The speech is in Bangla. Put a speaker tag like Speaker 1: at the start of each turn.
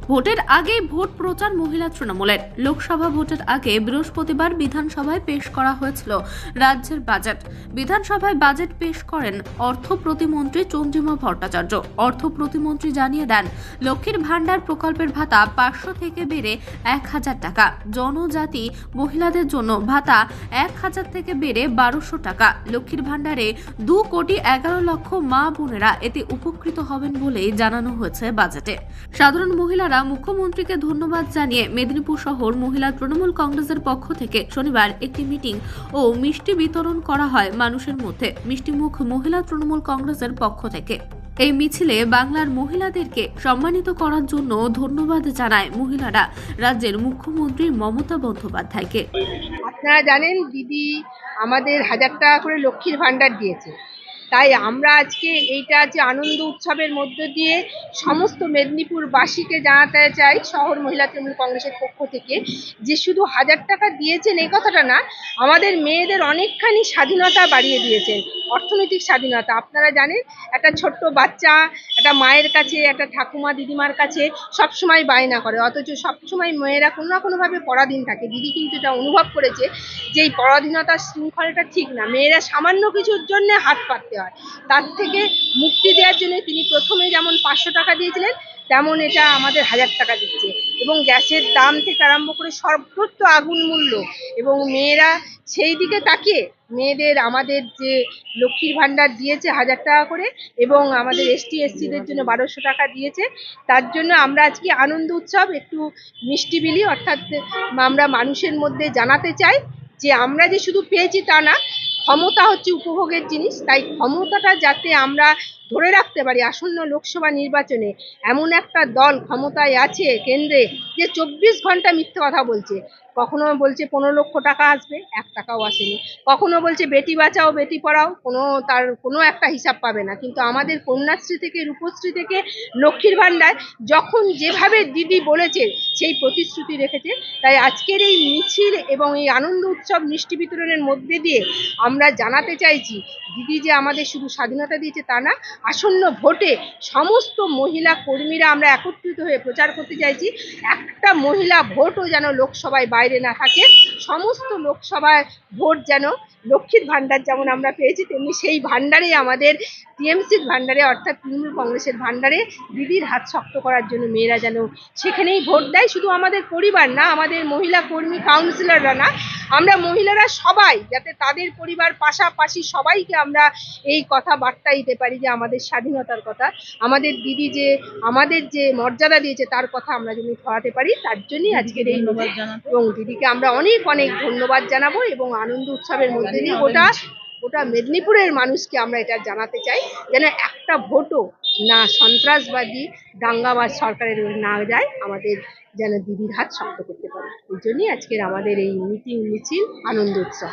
Speaker 1: ভোটের আগে ভোট প্রচার মহিলা তৃণমূলের। লোকসভা ভোটের আগে বৃহস্পতিবার বিধানসভায় পেশ করা হয়েছিল রাজ্যের বাজেট। বিধানসভায় বাজেট পেশ করেন অর্থ প্রতিমন্ত্রী চন্দ্রিমা ভট্টাচার্য। অর্থ প্রতিমন্ত্রী জানিয়ে দেন, লক্ষ্মীর ভাণ্ডার প্রকল্পের ভাতা 500 থেকে বেড়ে 1000 টাকা, জনজাতি মহিলাদের জন্য ভাতা 1000 থেকে বেড়ে 1200 টাকা। লক্ষ্মীর ভাণ্ডারে 2,11,00,000 মা বোনেরা এতে উপকৃত হবেন বলেই জানানো হয়েছে বাজেটে। সাধারণ মহিলারা মুখ্যমন্ত্রীকে ধন্যবাদ জানিয়ে মেদিনীপুর শহর মহিলা তৃণমূল কংগ্রেসের পক্ষ থেকে শনিবার একটি মিটিং ও মিষ্টি বিতরণ করা হয় মানুষের মধ্যে। মিষ্টিমুখ মহিলা তৃণমূল কংগ্রেসের পক্ষ থেকে এই মিছিলে বাংলার মহিলাদেরকে সম্মানিত করার জন্য ধন্যবাদ জানায় মহিলারা রাজ্যের মুখ্যমন্ত্রী মমতা বন্দ্যোপাধ্যায়কে।
Speaker 2: আপনারা জানেন, দিদি আমাদের 1000 টাকা করে লক্ষ্মীর ভাণ্ডার দিয়েছে। তাই আমরা আজকে এইটা যে আনন্দ উৎসবের মধ্য দিয়ে সমস্ত মেদিনীপুরবাসীকে জানাতে চাই শহর মহিলা তৃণমূল কংগ্রেসের পক্ষ থেকে, যে শুধু 1000 টাকা দিয়েছেন এই কথাটা না, আমাদের মেয়েদের অনেকখানি স্বাধীনতা বাড়িয়ে দিয়েছেন, অর্থনৈতিক স্বাধীনতা। আপনারা জানেন, একটা ছোট্ট বাচ্চা একটা মায়ের কাছে, একটা ঠাকুমা দিদিমার কাছে সবসময় বায়না করে, অথচ সবসময় মেয়েরা কোনো না কোনোভাবে পরাধীন থাকে। দিদি কিন্তু এটা অনুভব করেছে যে এই পরাধীনতার শৃঙ্খলটা ঠিক না, মেয়েরা সামান্য কিছুর জন্য হাত পাততে হয়। তার থেকে মুক্তি দেওয়ার জন্য তিনি প্রথমে যেমন 500 টাকা দিয়েছিলেন, তেমন এটা আমাদের 1000 টাকা দিচ্ছে। এবং গ্যাসের দাম থেকে আরম্ভ করে সর্বত্র আগুন মূল্য, এবং মেয়েরা সেই দিকে তাকিয়ে মেয়েদের আমাদের যে লক্ষ্মীর ভাণ্ডার দিয়েছে 1000 টাকা করে, এবং আমাদের ST/SC-দের জন্য 1200 টাকা দিয়েছে। তার জন্য আমরা আজকে আনন্দ উৎসব একটু মিষ্টি বিলি, অর্থাৎ আমরা মানুষের মধ্যে জানাতে চাই যে আমরা যে শুধু পেয়েছি তা না, ক্ষমতা হচ্ছে উপভোগের জিনিস। তাই ক্ষমতাটা যাতে আমরা ধরে রাখতে পারি, আসন্ন লোকসভা নির্বাচনে এমন একটা দল ক্ষমতায় আছে কেন্দ্রে যে 24 ঘন্টা মিথ্যে কথা বলছে। কখনো বলছে 15 লক্ষ টাকা আসবে, 1 টাকাও আসেনি। কখনো বলছে বেটি বাঁচাও বেটি পড়াও, তার কোনো একটা হিসাব পাবে না। কিন্তু আমাদের কন্যাশ্রী থেকে, রূপশ্রী থেকে, লক্ষ্মীর ভাণ্ডার যখন যেভাবে দিদি বলেছে সেই প্রতিশ্রুতি রেখেছে। তাই আজকের এই মিছিল এবং এই আনন্দ উৎসব মিষ্টি বিতরণের মধ্যে দিয়ে আমরা জানাতে চাইছি, দিদি যে আমাদের শুধু স্বাধীনতা দিয়েছে তা না, আসন্ন ভোটে সমস্ত মহিলা কর্মীরা আমরা একত্রিত হয়ে প্রচার করতে চাইছি, একটা মহিলা ভোটও যেন লোকসভায় বাইরে না থাকে। সমস্ত লোকসভায় ভোট যেন লক্ষ্মীর ভাণ্ডার যেমন আমরা পেয়েছি, তেমনি সেই ভাণ্ডারে আমাদের টিএমসির ভাণ্ডারে, অর্থাৎ তৃণমূল কংগ্রেসের ভাণ্ডারে দিদির হাত শক্ত করার জন্য মেয়েরা যেন সেখানেই ভোট দেয়। শুধু আমাদের পরিবার না, আমাদের মহিলা কর্মী কাউন্সিলররা না, আমরা মহিলারা সবাই যাতে তাদের পরিবার পাশাপাশি সবাইকে আমরা এই কথা বার্তা দিতে পারি যে আমাদের স্বাধীনতার কথা, আমাদের দিদি যে আমাদের যে মর্যাদা দিয়েছে তার কথা আমরা যদি ধরাতে পারি। তার জন্যই আজকের এই, এবং দিদিকে আমরা অনেক অনেক ধন্যবাদ জানাবো। এবং আনন্দ উৎসবের মধ্যে দিয়ে গোটা মেদিনীপুরের মানুষকে আমরা এটা জানাতে চাই যেন একটা ভোটও না সন্ত্রাসবাদী দাঙ্গাবাজ সরকারের না যায়, আমাদের যেন দিদির হাত শক্ত করতে পারে। এই জন্যই আজকের আমাদের এই মিছিল আনন্দ উৎসব।